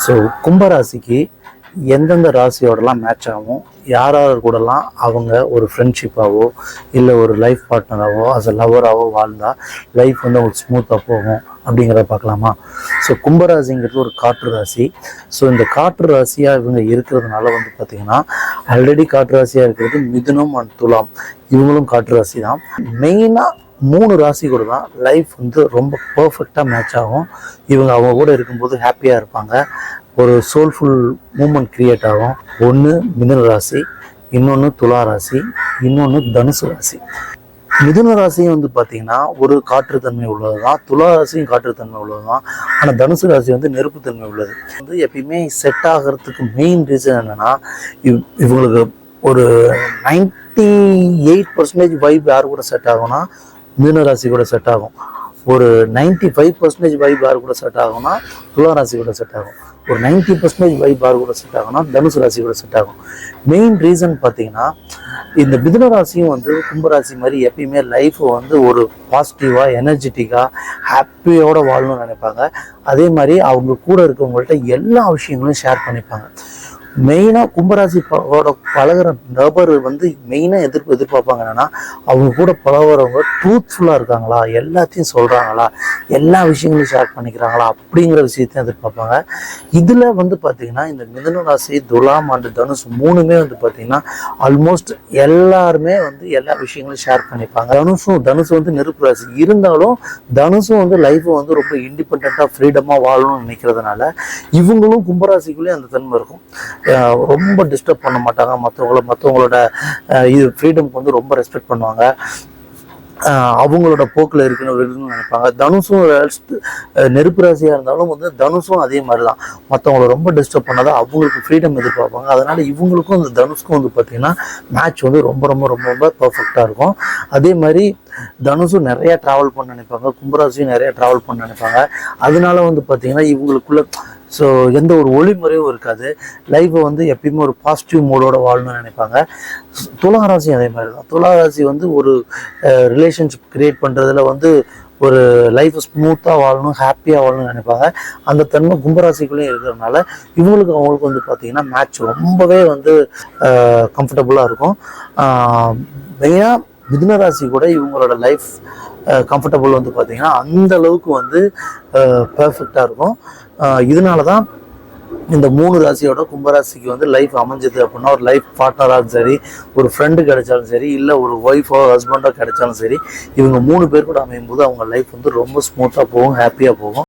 So கும்பராசிக்கு எந்தெந்த ராசியோடலாம் match ஆகும், யார் யார் கூடலாம் அவங்க ஒரு ஃப்ரெண்ட்ஷிப்பாகவோ இல்லை ஒரு லைஃப் பார்ட்னராகவோ அஸ் அ லவராகவோ வாழ்ந்தால் லைஃப் வந்து அவங்களுக்கு ஸ்மூத்தாக போகும் அப்படிங்கிறத பார்க்கலாமா. ஸோ கும்பராசிங்கிறது ஒரு காற்று ராசி. ஸோ இந்த காற்று ராசியாக இவங்க இருக்கிறதுனால வந்து பார்த்திங்கன்னா ஆல்ரெடி காற்று ராசியாக இருக்கிறது மிதுனம் அண்ட் துலாம், இவங்களும் காற்று ராசி தான். மெயினாக 3 ராசி கூட தான் லைஃப் வந்து ரொம்ப பர்ஃபெக்டாக மேட்ச் ஆகும். இவங்க அவங்க கூட இருக்கும்போது ஹாப்பியாக இருப்பாங்க, ஒரு சோல்ஃபுல் மூமெண்ட் க்ரியேட் ஆகும். ஒன்று மிதுன ராசி, இன்னொன்று துலா ராசி, இன்னொன்று தனுசு ராசி. மிதுன ராசியும் வந்து பார்த்திங்கன்னா ஒரு காற்றுத்தன்மை உள்ளது தான், துலா ராசியும் காற்றுத்தன்மை உள்ளது தான். ஆனால் தனுசு ராசி வந்து நெருப்புத்தன்மை உள்ளது. வந்து எப்பயுமே செட் ஆகிறதுக்கு மெயின் ரீசன் என்னென்னா, இவங்களுக்கு ஒரு 98% வைப் யார் கூட செட் ஆகும்னா மிதுன ராசி கூட செட் ஆகும். ஒரு 95% வைப் யார் கூட செட் ஆகும்னா துலா ராசி கூட செட் ஆகும். ஒரு 90% வைப் யார் கூட செட் ஆகும்னா தனுசு ராசி கூட செட் ஆகும். மெயின் ரீசன் பார்த்தீங்கன்னா, இந்த மிதுன ராசியும் வந்து கும்பராசி மாதிரி எப்பயுமே லைஃப்பை வந்து ஒரு பாசிட்டிவாக எனர்ஜெட்டிக்காக ஹாப்பியோட வாழணும்னு நினைப்பாங்க. அதே மாதிரி அவங்க கூட இருக்கவங்கள்ட்ட எல்லா விஷயங்களும் ஷேர் பண்ணிப்பாங்க. மெயினாக கும்பராசியோட பழகிற நபர் வந்து மெயினாக எதிர்பார்ப்பாங்க என்னென்னா, அவங்க கூட பழகிறவங்க ட்ரூத்ஃபுல்லாக இருக்காங்களா, எல்லாத்தையும் சொல்கிறாங்களா, எல்லா விஷயங்களையும் ஷேர் பண்ணிக்கிறாங்களா அப்படிங்கிற விஷயத்தையும் எதிர்பார்ப்பாங்க. இதில் வந்து பார்த்திங்கன்னா இந்த மிதுன ராசி, துலாம் அண்ட் தனுஷ் 3மே வந்து பார்த்திங்கன்னா ஆல்மோஸ்ட் எல்லாருமே வந்து எல்லா விஷயங்களையும் ஷேர் பண்ணிப்பாங்க. தனுஷ் வந்து நெருப்பு ராசி இருந்தாலும் தனுஷும் வந்து லைஃப்பை வந்து ரொம்ப இண்டிபெண்ட்டாக ஃப்ரீடமாக வாழணும்னு நினைக்கிறதுனால இவங்களும் கும்பராசிக்குள்ளேயும் அந்த தன்மை இருக்கும். ரொம்ப டிஸ்டர்ப் பண்ண மாட்டாங்க மற்றவங்களோட இது ஃப்ரீடம்க்கு வந்து ரொம்ப ரெஸ்பெக்ட் பண்ணுவாங்க. அவங்களோட போக்கில் இருக்குன்னு நினைப்பாங்க. தனுஷும் நெருப்பு ராசியாக இருந்தாலும் வந்து தனுஷும் அதே மாதிரி தான், மற்றவங்கள ரொம்ப டிஸ்டர்ப் பண்ணாதான் அவங்களுக்கு ஃப்ரீடம் எதிர்பார்ப்பாங்க. அதனால் இவங்களுக்கும் இந்த தனுஷ்க்கும் வந்து பார்த்திங்கன்னா மேட்ச் வந்து ரொம்ப ரொம்ப ரொம்ப ரொம்ப பர்ஃபெக்டாக இருக்கும். அதே மாதிரி தனுஷும் நிறையா ட்ராவல் பண்ண நினைப்பாங்க, கும்பராசியும் நிறையா ட்ராவல் பண்ண நினைப்பாங்க. அதனால வந்து பார்த்திங்கன்னா இவங்களுக்குள்ள ஸோ எந்த ஒரு ஒளிமுறையும் இருக்காது. லைஃப்பை வந்து எப்பயுமே ஒரு பாசிட்டிவ் மூடோட வாழணும்னு நினைப்பாங்க. துளாராசியும் அதே மாதிரி தான். துளாராசி வந்து ஒரு ரிலேஷன்ஷிப் க்ரியேட் பண்ணுறதுல வந்து ஒரு லைஃப்பை ஸ்மூத்தாக வாழணும், ஹாப்பியாக வாழணும்னு நினைப்பாங்க. அந்த தன்மை கும்பராசிக்குள்ளேயும் இருக்கிறதுனால அவங்களுக்கு வந்து பார்த்திங்கன்னா மேட்ச் ரொம்பவே வந்து கம்ஃபர்டபுளாக இருக்கும். மெயினாக மிதுன ராசி கூட இவங்களோட லைஃப் கம்ஃபர்டபுள் வந்து பார்த்திங்கன்னா அந்த அளவுக்கு வந்து பர்ஃபெக்டாக இருக்கும். இதனால தான் இந்த 3 ராசியோட கும்பராசிக்கு வந்து லைஃப் அமைஞ்சது அப்படின்னா, ஒரு லைஃப் பார்ட்னராக சரி, ஒரு ஃப்ரெண்டு கிடைச்சாலும் சரி, இல்லை ஒரு ஒய்ஃபோ ஹஸ்பண்டோ கிடைச்சாலும் சரி, இவங்க 3 பேர் கூட அமையும் போது அவங்க லைஃப் வந்து ரொம்ப ஸ்மூத்தாக போகும், ஹாப்பியாக போகும்.